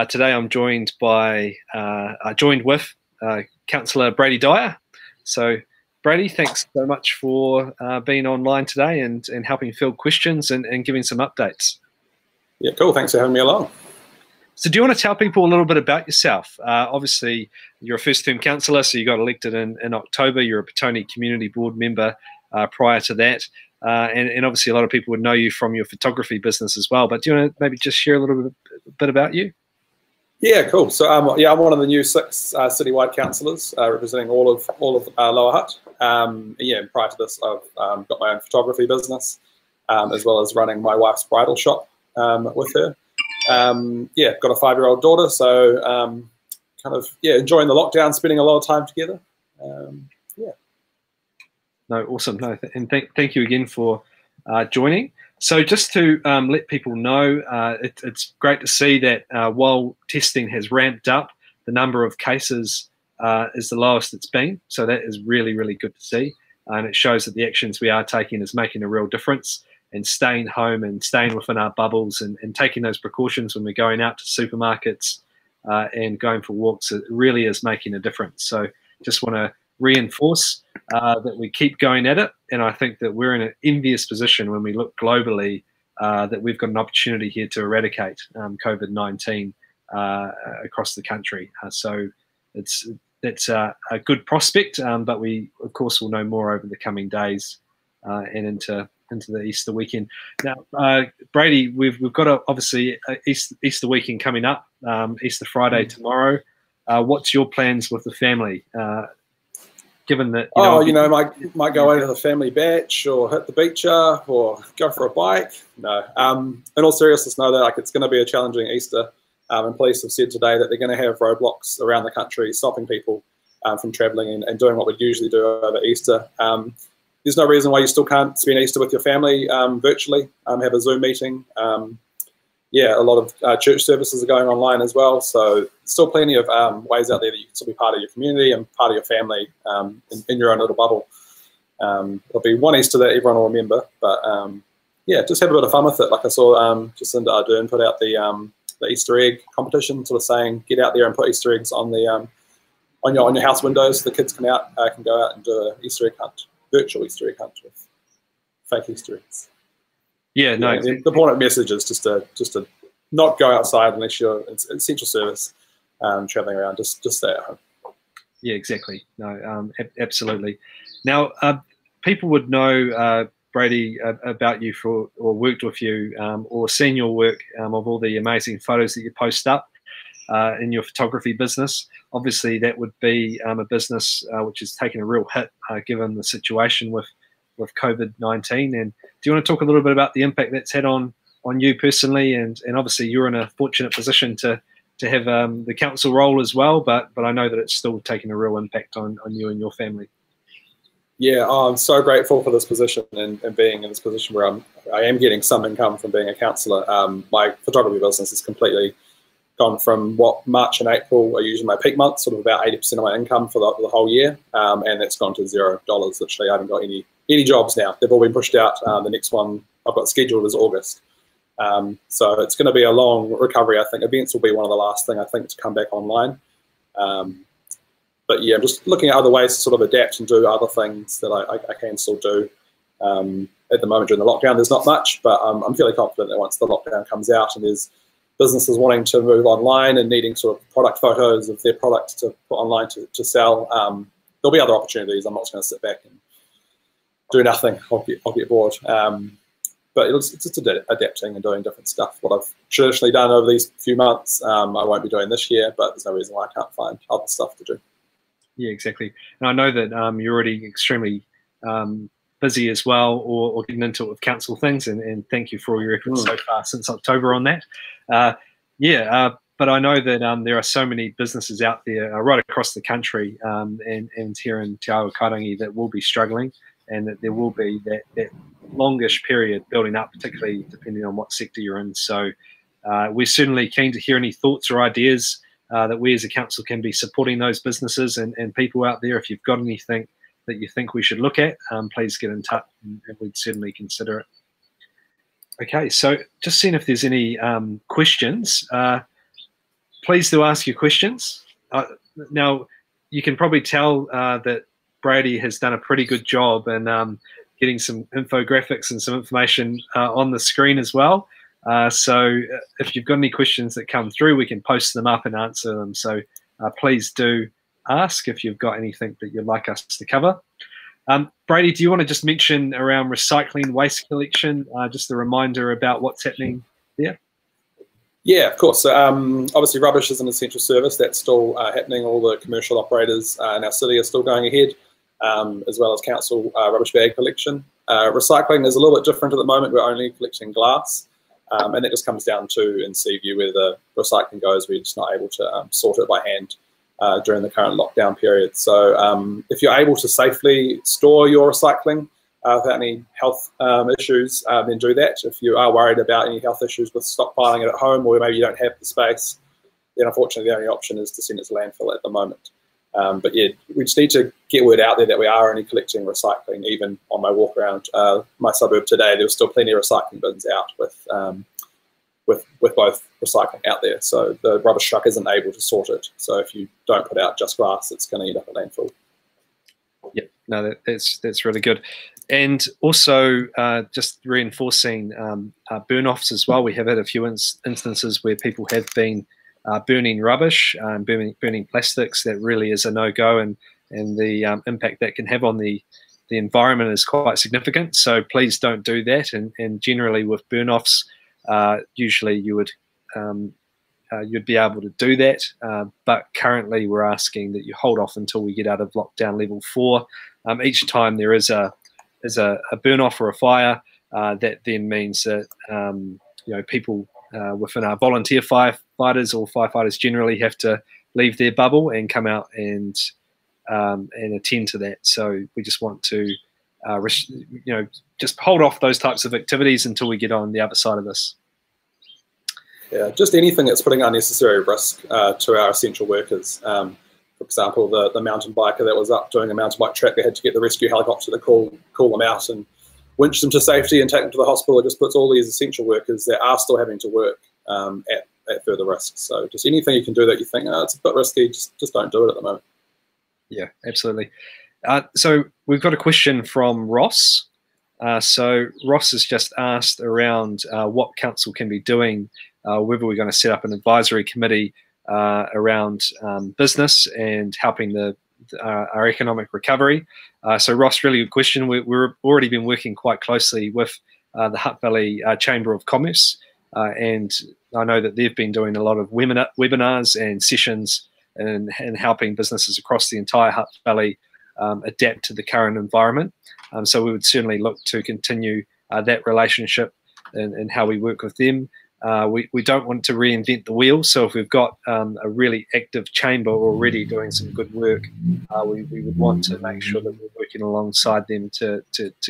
Today I'm joined with Councillor Brady Dyer. So Brady, thanks so much for being online today and helping field questions and giving some updates. Yeah, cool. Thanks for having me along. So do you want to tell people a little bit about yourself? Obviously, you're a first-term councillor, so you got elected in October. You're a Petone Community Board member prior to that. And obviously a lot of people would know you from your photography business as well. But do you want to maybe just share a little bit about you? Yeah, cool. So I'm one of the new 6 citywide councillors representing all of Lower Hutt. Prior to this, I've got my own photography business as well as running my wife's bridal shop with her. Got a 5-year-old daughter, so enjoying the lockdown, spending a lot of time together. No, awesome. No, and thank you again for joining. So just to let people know, it's great to see that while testing has ramped up, the number of cases is the lowest it's been. So that is really, really good to see. And it shows that the actions we are taking is making a real difference, and staying home and staying within our bubbles and taking those precautions when we're going out to supermarkets and going for walks, it really is making a difference. So just want to reinforce that we keep going at it, and I think that we're in an envious position when we look globally that we've got an opportunity here to eradicate COVID-19 across the country. So that's a good prospect, but we of course will know more over the coming days and into the Easter weekend. Now, Brady, we've got obviously Easter weekend coming up, Easter Friday tomorrow. What's your plans with the family? Given that might go out to the family batch or hit the beach or go for a bike. No, in all seriousness, know that it's going to be a challenging Easter. And police have said today that they're going to have roadblocks around the country, stopping people from travelling and doing what we'd usually do over Easter. There's no reason why you still can't spend Easter with your family virtually, have a Zoom meeting. A lot of church services are going online as well. So still plenty of ways out there that you can still be part of your community and part of your family in your own little bubble. It'll be one Easter that everyone will remember. But just have a bit of fun with it. Like I saw Jacinda Ardern put out the Easter egg competition, sort of saying get out there and put Easter eggs on the on your house windows. The kids can go out and do an Easter egg hunt, virtual Easter egg hunt with fake Easter eggs. Yeah, no. The important message is just to not go outside unless you're essential service, traveling around. Just stay at home. Yeah, exactly. No, absolutely. Now, people would know Brady about you or worked with you or seen your work of all the amazing photos that you post up in your photography business. Obviously, that would be a business which has taken a real hit given the situation with COVID-19. And do you want to talk a little bit about the impact that's had on you personally? And obviously you're in a fortunate position to have the council role as well, but I know that it's still taken a real impact on you and your family. Yeah, I'm so grateful for this position and being in this position where I am getting some income from being a councillor. My photography business has completely gone from what March and April are usually my peak months, sort of about 80% of my income for the whole year, and it's gone to $0. Literally, I haven't got any jobs now. They've all been pushed out. The next one I've got scheduled is August. So it's going to be a long recovery. I think events will be one of the last thing I think to come back online. But yeah, I'm just looking at other ways to sort of adapt and do other things that I can still do. At the moment during the lockdown, there's not much, but I'm fairly confident that once the lockdown comes out and there's businesses wanting to move online and needing sort of product photos of their products to put online to sell, there'll be other opportunities. I'm not just going to sit back and do nothing. I'll get bored. But it's just adapting and doing different stuff. What I've traditionally done over these few months, I won't be doing this year, but there's no reason why I can't find other stuff to do. Yeah, exactly. And I know that you're already extremely busy as well, or getting into it with council things, and thank you for all your efforts so far since October on that. But I know that there are so many businesses out there right across the country and here in Te Awa Karangi that will be struggling, and that there will be that longish period building up, particularly depending on what sector you're in. So we're certainly keen to hear any thoughts or ideas that we as a council can be supporting those businesses and people out there. If you've got anything that you think we should look at, please get in touch and we'd certainly consider it. Okay, so just seeing if there's any questions. please do ask your questions. Now, you can probably tell that Brady has done a pretty good job in getting some infographics and some information on the screen as well. So if you've got any questions that come through, we can post them up and answer them. So please do ask if you've got anything that you'd like us to cover. Brady, do you want to just mention around recycling waste collection, just a reminder about what's happening there? Yeah, of course. So obviously rubbish is an essential service. That's still happening. All the commercial operators in our city are still going ahead, as well as council rubbish bag collection. Recycling is a little bit different at the moment. We're only collecting glass, and that just comes down to in Seaview where the recycling goes. We're just not able to sort it by hand during the current lockdown period. So if you're able to safely store your recycling without any health issues, then do that. If you are worried about any health issues with stockpiling it at home, or maybe you don't have the space, then unfortunately the only option is to send it to landfill at the moment. But yeah, we just need to get word out there that we are only collecting recycling. Even on my walk around my suburb today, there was still plenty of recycling bins out with both recycling out there. So the rubbish truck isn't able to sort it. So if you don't put out just grass, it's going to end up at landfill. Yeah, no, that's really good. And also just reinforcing burn-offs as well. We have had a few instances where people have been burning rubbish, burning plastics. That really is a no-go, and the impact that can have on the environment is quite significant. So please don't do that. And generally with burn-offs, usually you would you'd be able to do that, but currently we're asking that you hold off until we get out of lockdown level 4. Each time there is a burn off or a fire, that then means that people within our volunteer firefighters or firefighters generally have to leave their bubble and come out and attend to that. So we just want to just hold off those types of activities until we get on the other side of this. Yeah, just anything that's putting unnecessary risk to our essential workers. For example, the mountain biker that was up doing a mountain bike track, they had to get the rescue helicopter to call them out and winch them to safety and take them to the hospital. It just puts all these essential workers that are still having to work at further risk. So just anything you can do that you think, it's a bit risky, just don't do it at the moment. Yeah, absolutely. So we've got a question from Ross. So Ross has just asked around what council can be doing, whether we're going to set up an advisory committee around business and helping our economic recovery. So Ross, really good question. We've already been working quite closely with the Hutt Valley Chamber of Commerce, and I know that they've been doing a lot of webinars and sessions and helping businesses across the entire Hutt Valley adapt to the current environment. So we would certainly look to continue that relationship and how we work with them. We don't want to reinvent the wheel, so if we've got a really active chamber already doing some good work, we would want to make sure that we're working alongside them to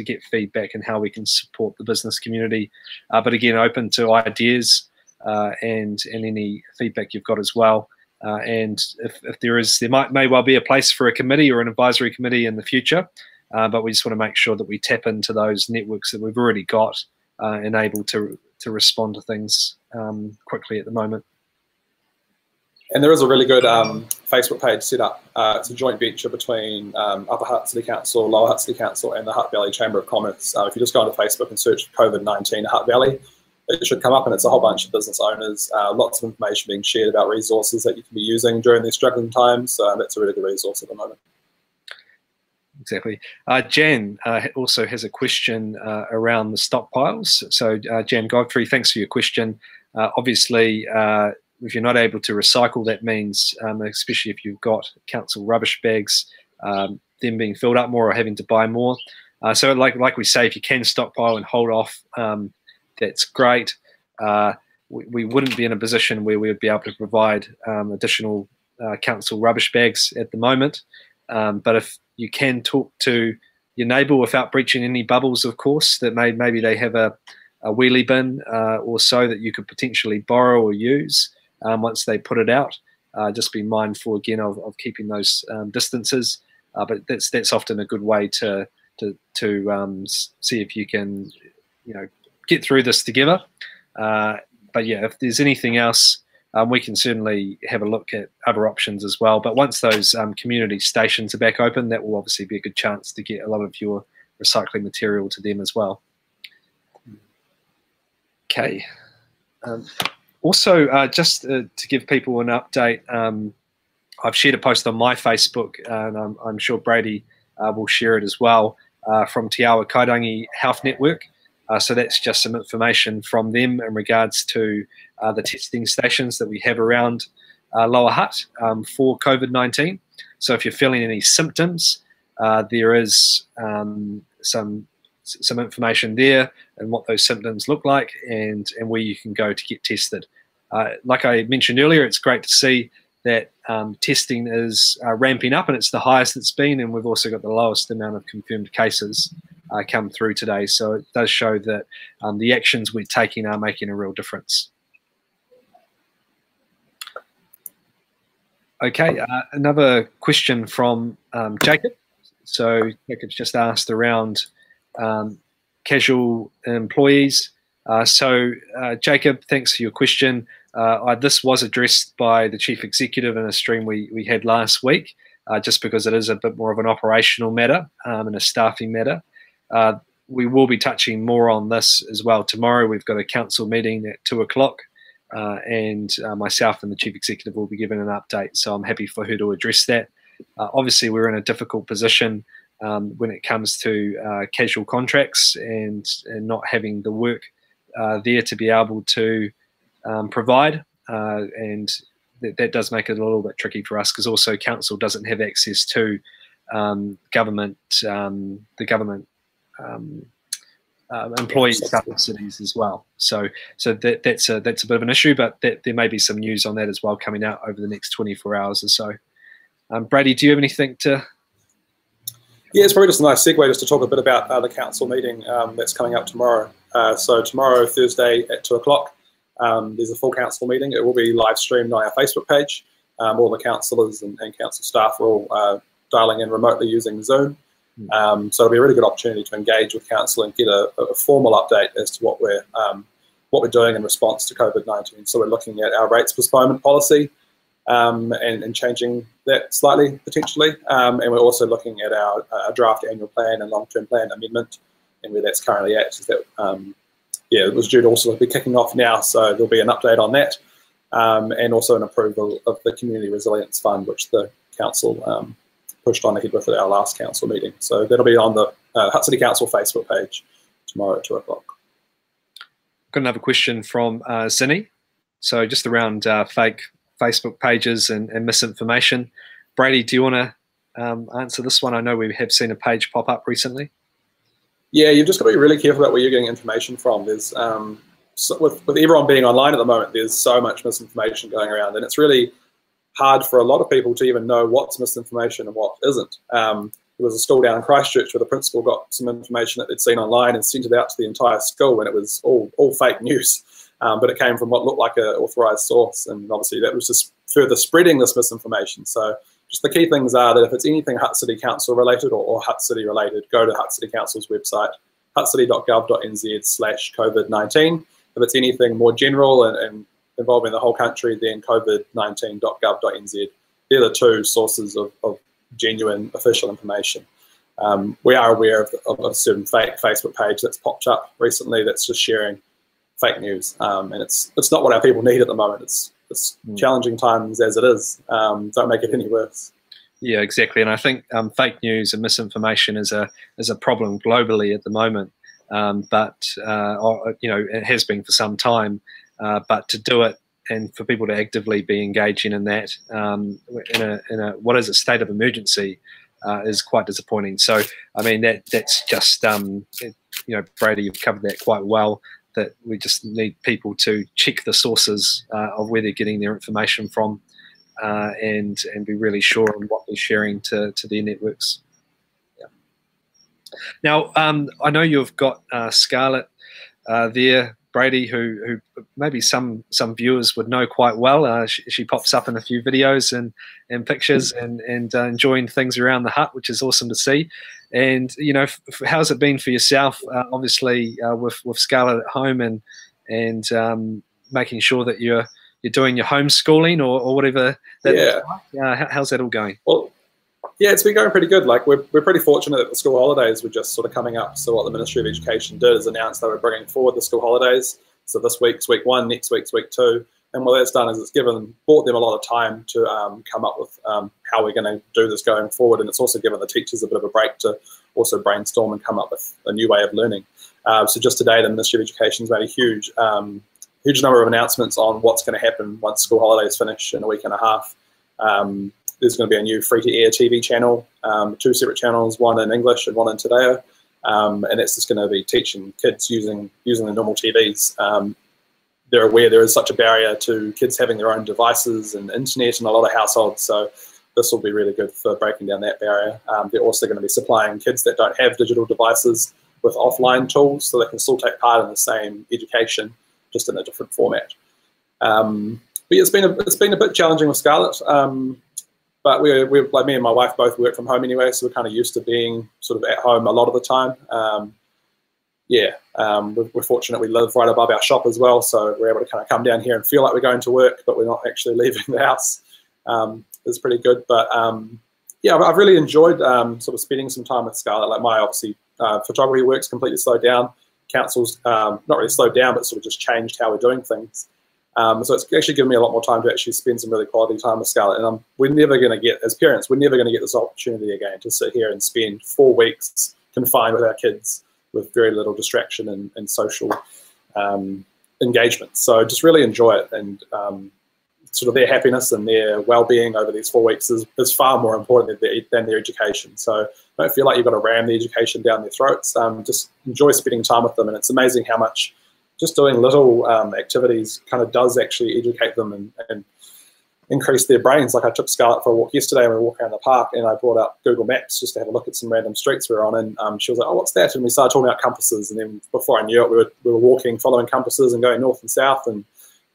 get feedback and how we can support the business community. But again, open to ideas and any feedback you've got as well. And if there may well be a place for a committee or an advisory committee in the future, but we just want to make sure that we tap into those networks that we've already got and able to respond to things quickly at the moment. And there is a really good Facebook page set up. It's a joint venture between Upper Hutt City Council, Lower Hutt City Council and the Hutt Valley Chamber of Commerce. If you just go onto Facebook and search COVID-19 Hutt Valley, it should come up, and it's a whole bunch of business owners, lots of information being shared about resources that you can be using during these struggling times. So that's a really good resource at the moment. Exactly. Jan also has a question around the stockpiles. So Jan Godfrey, thanks for your question. Obviously, if you're not able to recycle, that means, especially if you've got council rubbish bags, them being filled up more or having to buy more. So like we say, if you can stockpile and hold off, that's great. We wouldn't be in a position where we would be able to provide additional council rubbish bags at the moment. But if you can talk to your neighbour without breaching any bubbles, of course, that maybe they have a wheelie bin or so that you could potentially borrow or use once they put it out. Just be mindful again of keeping those distances. But that's often a good way to see if you can, get through this together. But yeah, if there's anything else we can certainly have a look at other options as well. But once those community stations are back open, that will obviously be a good chance to get a lot of your recycling material to them as well. Okay. Also, just to give people an update, I've shared a post on my Facebook, and I'm sure Brady will share it as well, from Te Awa Kairangi Health Network. So that's just some information from them in regards to the testing stations that we have around Lower Hutt for COVID-19. So if you're feeling any symptoms, there is some information there and what those symptoms look like, and where you can go to get tested. Like I mentioned earlier, it's great to see that testing is ramping up, and it's the highest it's been, and we've also got the lowest amount of confirmed cases come through today. So it does show that the actions we're taking are making a real difference. Okay, another question from Jacob. So Jacob's just asked around casual employees. Jacob, thanks for your question. This was addressed by the Chief Executive in a stream we had last week, just because it is a bit more of an operational matter and a staffing matter. We will be touching more on this as well tomorrow. We've got a council meeting at 2 o'clock, and myself and the Chief Executive will be given an update, so I'm happy for her to address that. Obviously, we're in a difficult position when it comes to casual contracts and not having the work there to be able to provide, and that does make it a little bit tricky for us, because also council doesn't have access to the government employee subsidies as well. So that's a bit of an issue, but there may be some news on that as well coming out over the next 24 hours or so. Brady, do you have anything to? Yeah, it's probably just a nice segue just to talk a bit about the council meeting that's coming up tomorrow. So tomorrow, Thursday at 2 o'clock, there's a full council meeting. It will be live streamed on our Facebook page. All the councillors and council staff are all dialing in remotely using Zoom. So it'll be a really good opportunity to engage with council and get a formal update as to what we're doing in response to COVID-19. So we're looking at our rates postponement policy and changing that slightly potentially, and we're also looking at our draft annual plan and long-term plan amendment, and where that's currently at. Is that yeah, it was due to also be kicking off now, so there'll be an update on that, and also an approval of the Community Resilience Fund, which the council pushed on ahead with at our last council meeting. So that'll be on the Hutt City Council Facebook page tomorrow at 2 o'clock. Got another question from Zinni. So just around fake Facebook pages and misinformation. Brady, do you want to answer this one? I know we have seen a page pop up recently. Yeah, you've just got to be really careful about where you're getting information from. There's with everyone being online at the moment, there's so much misinformation going around, and it's really hard for a lot of people to even know what's misinformation and what isn't. There was a school down in Christchurch where the principal got some information that they'd seen online and sent it out to the entire school, and it was all fake news. But it came from what looked like an authorised source, and obviously that was just further spreading this misinformation. So just the key things are that if it's anything Hutt City Council related or Hutt City related, go to Hutt City Council's website, huttcity.gov.nz/COVID-19. If it's anything more general and involving the whole country, then covid19.gov.nz. They're the two sources of genuine official information. We are aware of a certain fake Facebook page that's popped up recently that's just sharing fake news, and it's not what our people need at the moment. It's challenging times as it is. Don't make it any worse. Yeah, exactly. And I think fake news and misinformation is a problem globally at the moment. But you know, it has been for some time. But to do it and for people to actively be engaging in that in a what is a state of emergency is quite disappointing. So I mean that's just you know, Brady, you've covered that quite well. That we just need people to check the sources of where they're getting their information from, and be really sure on what they're sharing to their networks. Yeah. Now, I know you've got Scarlett there, Brady, who maybe some viewers would know quite well. She pops up in a few videos and pictures and enjoying things around the hut, which is awesome to see. And you know, how's it been for yourself? Obviously, with Scarlett at home and making sure that you're you're doing your homeschooling or whatever. Yeah. How's that all going? Well, yeah, it's been going pretty good. Like we're pretty fortunate that the school holidays were just sort of coming up. So what the Ministry of Education did is announce they were bringing forward the school holidays. So this week's week 1, next week's week 2. And what that's done is it's bought them a lot of time to come up with how we're going to do this going forward. And it's also given the teachers a bit of a break to also brainstorm and come up with a new way of learning. So just today, the Ministry of Education has made a huge number of announcements on what's going to happen once school holidays finish in a week and a half. There's going to be a new free-to-air TV channel, 2 separate channels, one in English and one in Dyer. And it's just going to be teaching kids using the normal TVs. They're aware there is such a barrier to kids having their own devices and internet in a lot of households, so this will be really good for breaking down that barrier. They're also going to be supplying kids that don't have digital devices with offline tools so they can still take part in the same education, just in a different format. But yeah, it's been a bit challenging with Scarlett, but we're like me and my wife both work from home anyway, so we're kind of used to being sort of at home a lot of the time. We're fortunate we live right above our shop as well, so we're able to kind of come down here and feel like we're going to work, but we're not actually leaving the house. It's pretty good, but yeah, I've really enjoyed sort of spending some time with Scarlett. Like my photography work's completely slowed down. Council's not really slowed down, but sort of just changed how we're doing things. So it's actually given me a lot more time to actually spend some really quality time with Scarlett. And we're never going to get, as parents, we're never going to get this opportunity again to sit here and spend 4 weeks confined with our kids with very little distraction and social engagement. So just really enjoy it, and sort of their happiness and their well-being over these 4 weeks is far more important than their education. So don't feel like you've got to ram the education down their throats. Just enjoy spending time with them, and it's amazing how much just doing little activities kind of does actually educate them and increase their brains. Like I took Scarlett for a walk yesterday and we were walking around the park, and I brought out Google Maps just to have a look at some random streets we were on, and she was like, oh, what's that? And we started talking about compasses, and then before I knew it, we were walking, following compasses and going north and south. And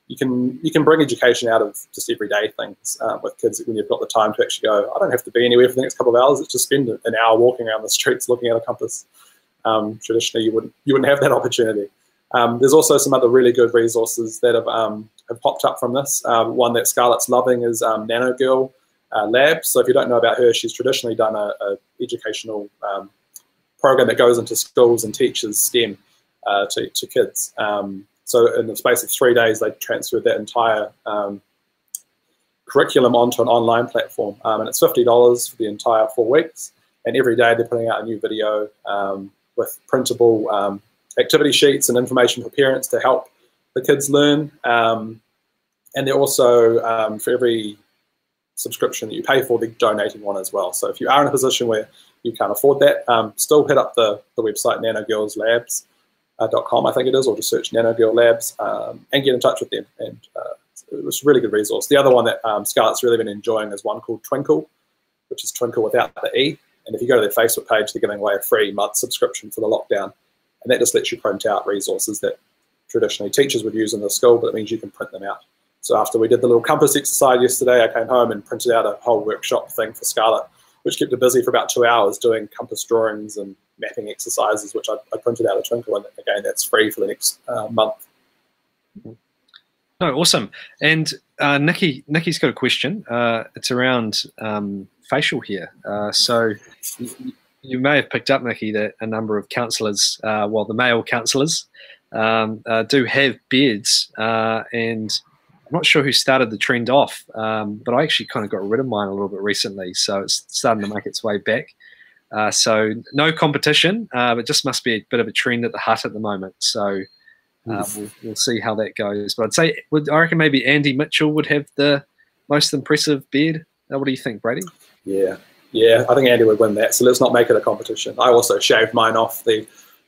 you can bring education out of just everyday things with kids when you've got the time to actually go, I don't have to be anywhere for the next couple of hours, it's just spend an hour walking around the streets looking at a compass. Traditionally, you wouldn't have that opportunity. There's also some other really good resources that have popped up from this. One that Scarlett's loving is Nano Girl Labs. So if you don't know about her, she's traditionally done a educational program that goes into schools and teaches STEM to kids. So in the space of 3 days, they transferred that entire curriculum onto an online platform, and it's $50 for the entire 4 weeks. And every day they're putting out a new video with printable activity sheets and information for parents to help the kids learn. And they're also, for every subscription that you pay for, they're donating one as well. So if you are in a position where you can't afford that, still hit up the website nanogirlslabs.com, I think it is, or just search Nano Girl Labs and get in touch with them. And it was a really good resource. The other one that Scarlett's really been enjoying is one called Twinkle, which is Twinkle without the E. And if you go to their Facebook page, they're giving away a free month subscription for the lockdown. And that just lets you print out resources that traditionally teachers would use in the school, but it means you can print them out. So after we did the little compass exercise yesterday, I came home and printed out a whole workshop thing for Scarlett, which kept her busy for about 2 hours doing compass drawings and mapping exercises, which I printed out a Twinkle, and again, that's free for the next month. Oh, awesome. And Nikki's got a question. It's around facial hair. So you may have picked up, Nikki, that a number of councillors, the male councillors, do have beards, and I'm not sure who started the trend off, but I actually kind of got rid of mine a little bit recently, so it's starting to make its way back. So no competition, but just must be a bit of a trend at the hut at the moment. So we'll see how that goes. But I'd say, I reckon maybe Andy Mitchell would have the most impressive beard. What do you think, Brady? Yeah, I think Andy would win that, so let's not make it a competition. I also shaved mine off the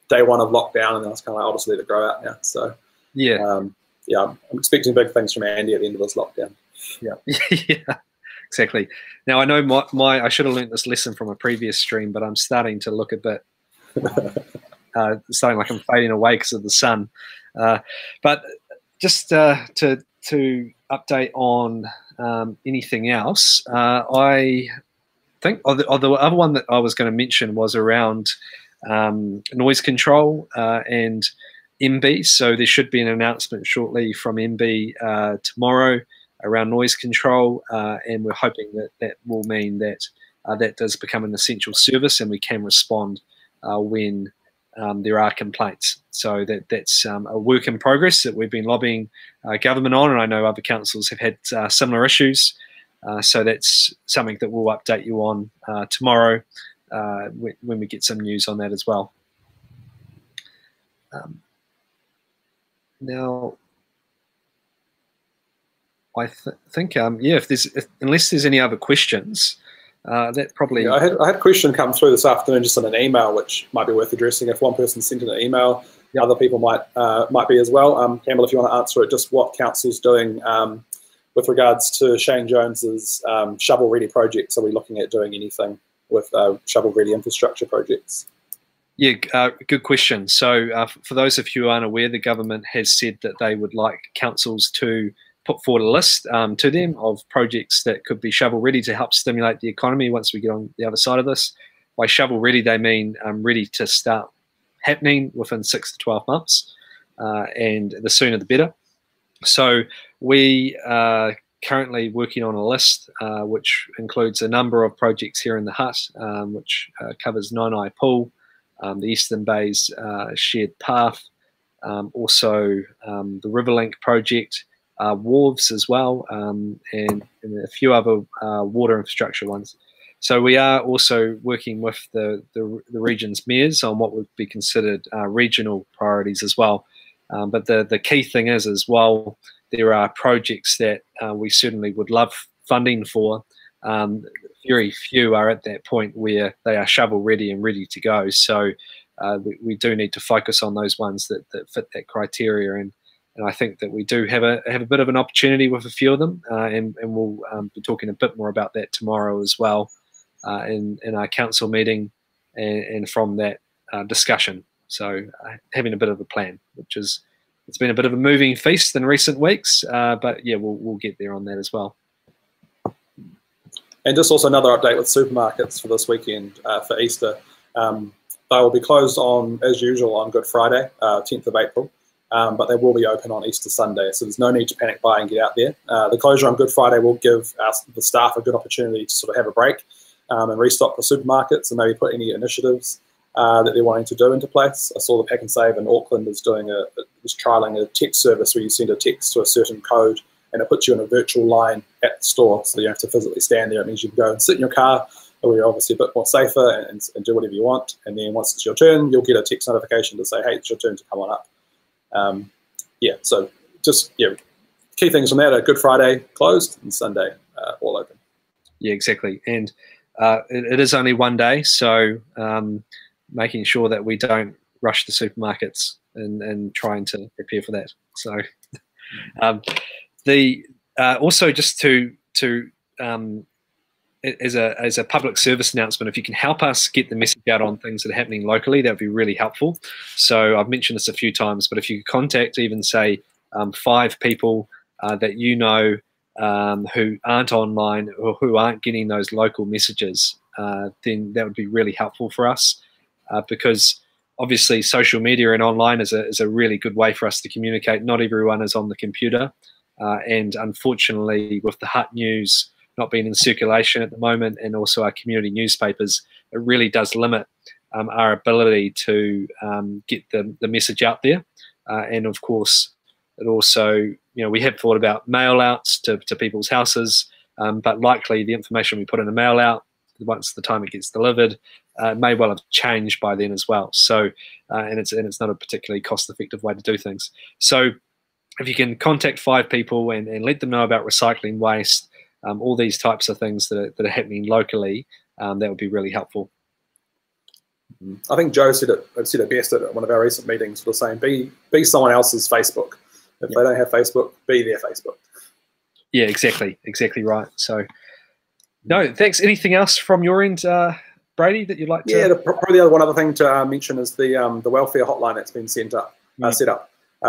day 1 of lockdown, and I was kind of like, I'll just let it grow out now. So yeah, I'm expecting big things from Andy at the end of this lockdown. Yeah, yeah, exactly. Now I know I should have learned this lesson from a previous stream, but I'm starting to look a bit, starting like I'm fading away because of the sun. But just to update on anything else, I think the other one that I was going to mention was around noise control, and MB, so there should be an announcement shortly from MB tomorrow around noise control, and we're hoping that that will mean that that does become an essential service and we can respond when there are complaints. So that's a work in progress that we've been lobbying government on, and I know other councils have had similar issues. So that's something that we'll update you on tomorrow when we get some news on that as well. Now, I think, yeah, unless there's any other questions, that probably... Yeah, I had a question come through this afternoon just in an email, which might be worth addressing. If one person sent in an email, yep, other people might be as well. Campbell, if you want to answer it, just what council's doing with regards to Shane Jones's shovel-ready projects. Are we looking at doing anything with shovel-ready infrastructure projects? Yeah, good question. So for those of you who aren't aware, the government has said that they would like councils to put forward a list to them of projects that could be shovel-ready to help stimulate the economy once we get on the other side of this. By shovel-ready, they mean ready to start happening within 6 to 12 months, and the sooner the better. So we are currently working on a list which includes a number of projects here in the hut, which covers Nine Eye Pool, the Eastern Bays Shared Path, also the Riverlink project, wharves as well, and a few other water infrastructure ones. So we are also working with the region's mayors on what would be considered regional priorities as well. But the key thing is while there are projects that we certainly would love funding for, very few are at that point where they are shovel ready and ready to go. So we do need to focus on those ones that fit that criteria, and I think that we do have a bit of an opportunity with a few of them, and we'll be talking a bit more about that tomorrow as well in our council meeting, and from that discussion. So having a bit of a plan, which is, it's been a bit of a moving feast in recent weeks, but yeah, we'll get there on that as well. And just also another update with supermarkets for this weekend for Easter. They will be closed on, as usual, on Good Friday, 10th of April, but they will be open on Easter Sunday, so there's no need to panic buy and get out there. The closure on Good Friday will give the staff a good opportunity to sort of have a break and restock the supermarkets and maybe put any initiatives that they're wanting to do into place. I saw the Pack and Save in Auckland is trialling a text service where you send a text to a certain code and it puts you in a virtual line at the store, so you don't have to physically stand there. It means you can go and sit in your car, where you're obviously a bit more safer, and do whatever you want. And then once it's your turn, you'll get a text notification to say, hey, it's your turn to come on up. Yeah, so just, yeah, key things from that are Good Friday closed and Sunday all open. Yeah, exactly. And it is only one day, so making sure that we don't rush the supermarkets and trying to prepare for that. So also just to as a public service announcement, if you can help us get the message out on things that are happening locally, that would be really helpful. So I've mentioned this a few times, but if you could contact even say 5 people that you know who aren't online or who aren't getting those local messages, then that would be really helpful for us, because obviously social media and online is a really good way for us to communicate. Not everyone is on the computer, and unfortunately with the Hut News not being in circulation at the moment, and also our community newspapers, it really does limit our ability to get the message out there. And of course, it also, we have thought about mail outs to people's houses, but likely the information we put in a mail out, once the time it gets delivered, may well have changed by then as well. So, and it's not a particularly cost-effective way to do things. So, if you can contact 5 people and let them know about recycling waste, all these types of things that are happening locally, that would be really helpful. I think Joe said it best at one of our recent meetings. We're saying be someone else's Facebook. If they don't have Facebook, be their Facebook. Yeah, exactly right. So, no, thanks. Anything else from your end, Brady, that you'd like to? Yeah, probably one other thing to mention is the welfare hotline that's been set up.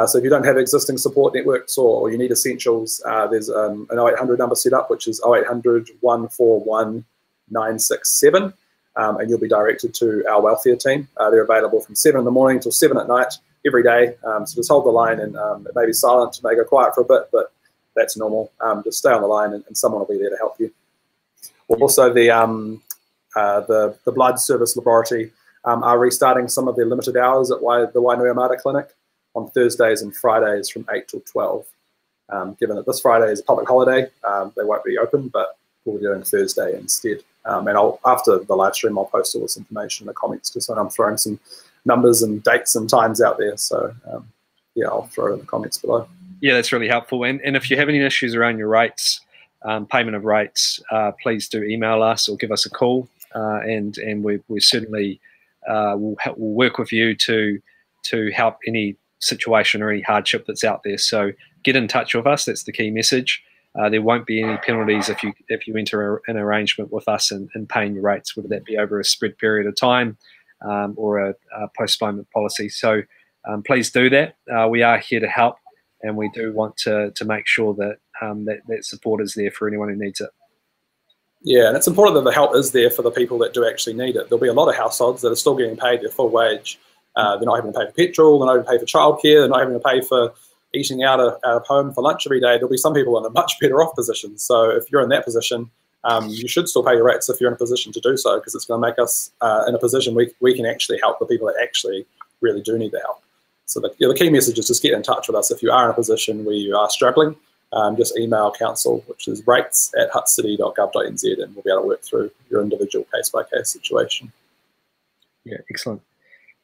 So if you don't have existing support networks or you need essentials, there's an 0800 number set up, which is 0800 141 967, and you'll be directed to our welfare team. They're available from 7 in the morning till 7 at night. every day. So just hold the line, and it may be silent, it may go quiet for a bit, but that's normal. Just stay on the line, and someone will be there to help you. Also, the blood service laboratory are restarting some of their limited hours at the Wainuiomata Clinic on Thursdays and Fridays from 8 till 12. Given that this Friday is a public holiday, they won't be open, but we'll be doing Thursday instead. And after the live stream, I'll post all this information in the comments, just when I'm throwing some numbers and dates and times out there. So yeah, I'll throw it in the comments below. Yeah, that's really helpful. And if you have any issues around your rates, payment of rates, please do email us or give us a call, and we certainly will work with you to help any situation or any hardship that's out there. So get in touch with us. That's the key message. There won't be any penalties if you enter an arrangement with us and paying your rates, whether that be over a spread period of time or a postponement policy. So please do that. We are here to help, and we do want to make sure that that support is there for anyone who needs it. Yeah, and it's important that the help is there for the people that do actually need it. There'll be a lot of households that are still getting paid their full wage. They're not having to pay for petrol, they're not having to pay for childcare, they're not having to pay for eating out of home for lunch every day. There'll be some people in a much better off position. So if you're in that position, you should still pay your rates if you're in a position to do so, because it's going to make us in a position we can actually help the people that actually really do need the help. So the key message is just get in touch with us. If you are in a position where you are struggling, just email council, which is rates@huttcity.gov.nz, and we'll be able to work through your individual case-by-case situation. Yeah, excellent.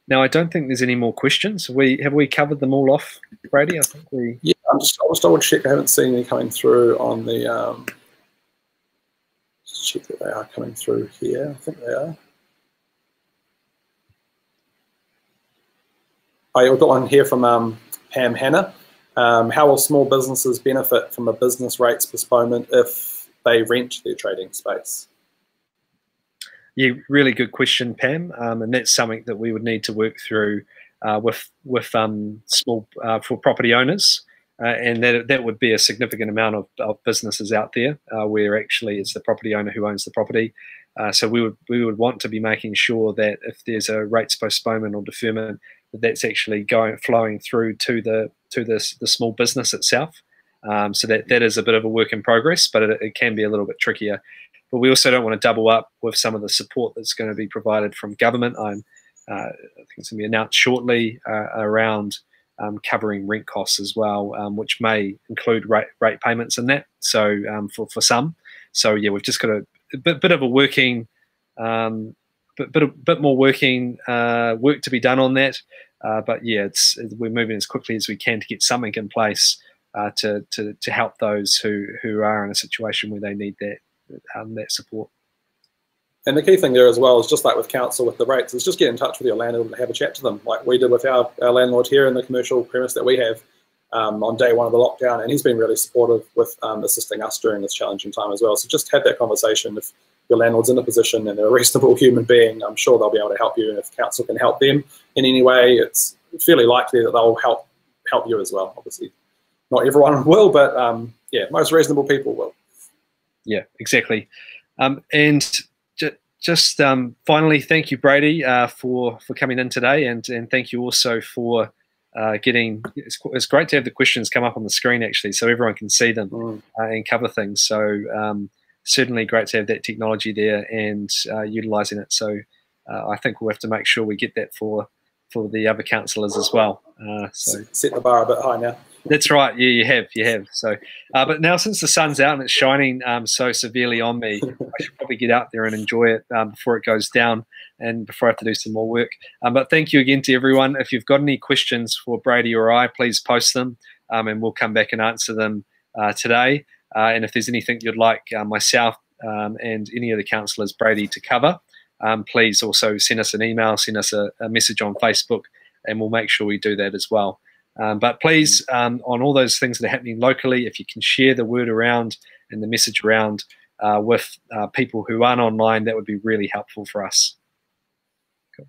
Now, I don't think there's any more questions. Have we covered them all off, Brady? I think we. Yeah, I'll just double check. I haven't seen any coming through on the. Just check that they are coming through here. I think they are. Oh, yeah, we've got one here from Pam Hannah. How will small businesses benefit from a business rates postponement if they rent their trading space? Yeah, really good question, Pam, and that's something that we would need to work through with small for property owners, and that would be a significant amount of businesses out there where actually it's the property owner who owns the property. So we would want to be making sure that if there's a rates postponement or deferment, that's actually flowing through to the small business itself. So that is a bit of a work in progress, but it can be a little bit trickier. But we also don't want to double up with some of the support that's going to be provided from government. I think it's going to be announced shortly around covering rent costs as well, which may include rate payments in that. So for some, so yeah, we've just got a bit of a working, bit more working work to be done on that. But yeah, we're moving as quickly as we can to get something in place to help those who are in a situation where they need that support. And the key thing there as well is, just like with council with the rates, is just get in touch with your landlord and have a chat to them, like we did with our landlord here in the commercial premise that we have on day one of the lockdown, and he's been really supportive with assisting us during this challenging time as well. So just have that conversation. If your landlord's in a position and they're a reasonable human being, I'm sure they'll be able to help you, and if council can help them in any way, it's fairly likely that they'll help you as well. Obviously, not everyone will, but yeah, most reasonable people will. Yeah, exactly. And just finally, thank you, Brady, for coming in today, and thank you also for getting. It's great to have the questions come up on the screen actually, so everyone can see them and cover things. So certainly great to have that technology there and utilising it. So I think we'll have to make sure we get that for the other councillors as well. So set the bar a bit high now. That's right. Yeah, you have. So, but now since the sun's out and it's shining so severely on me, I should probably get out there and enjoy it before it goes down and before I have to do some more work. But thank you again to everyone. If you've got any questions for Brady or I, please post them and we'll come back and answer them today. And if there's anything you'd like myself and any of the councillors, Brady, to cover, please also send us an email, send us a message on Facebook, and we'll make sure we do that as well. But please, on all those things that are happening locally, if you can share the word around and the message around with people who aren't online, that would be really helpful for us. Cool.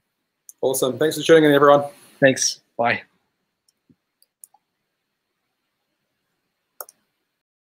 Awesome. Thanks for tuning in, everyone. Thanks. Bye.